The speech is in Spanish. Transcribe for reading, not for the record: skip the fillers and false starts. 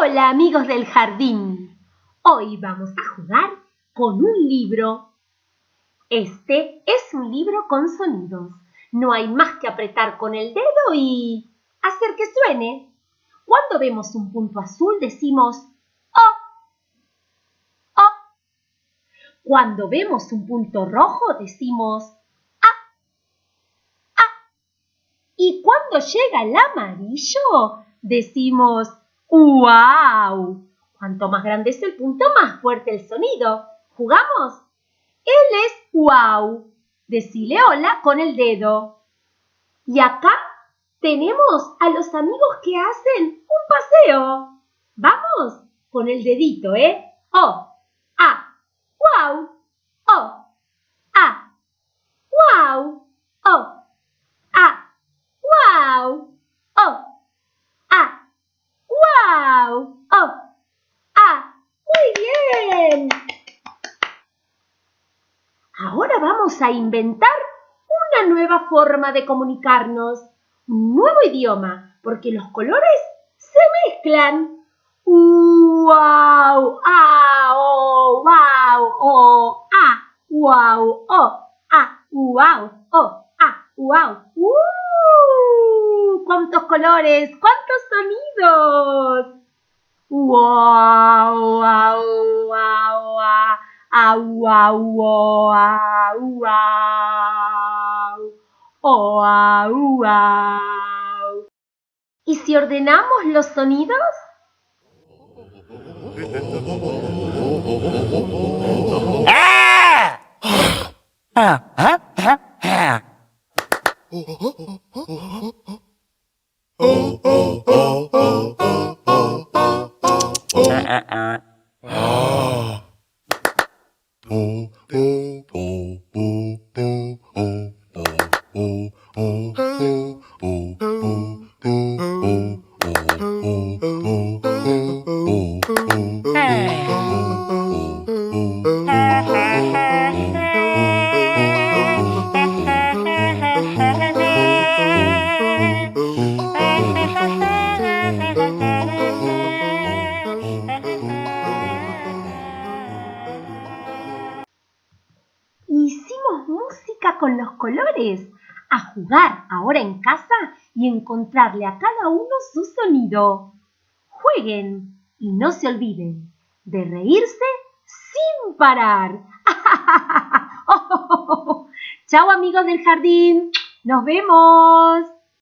Hola amigos del jardín, hoy vamos a jugar con un libro. Este es un libro con sonidos. No hay más que apretar con el dedo y hacer que suene. Cuando vemos un punto azul decimos "oh", "oh". Cuando vemos un punto rojo decimos "ah", "ah". Y cuando llega el amarillo decimos "¡Guau!". Cuanto más grande es el punto, más fuerte el sonido. ¿Jugamos? Él es guau. Decile hola con el dedo. Y acá tenemos a los amigos que hacen un paseo. Vamos con el dedito, ¿eh? Oh, ah, guau, oh, ah, guau, oh, ah, guau, oh, ah, guau, oh, ah. Muy bien. Ahora vamos a inventar una nueva forma de comunicarnos, un nuevo idioma, porque los colores se mezclan. ¡Wow! ¡Ah! ¡Oh! ¡Wow! ¡Oh! ¡Ah! ¡Wow! ¡Oh! ¡Ah! ¡Wow! ¡Oh! ¡Ah! ¡Wow! ¡Cuántos colores! ¡Cuántos sonidos! ¡Wow! ¡Wow! ¡Wow! ¡Au, au, oh, au, au! ¡Oh, au, au! ¿Y si ordenamos los sonidos? Hicimos música con los colores. A jugar ahora en casa y encontrarle a cada uno su sonido. Jueguen y no se olviden de reírse sin parar. ¡Chao amigos del jardín! ¡Nos vemos!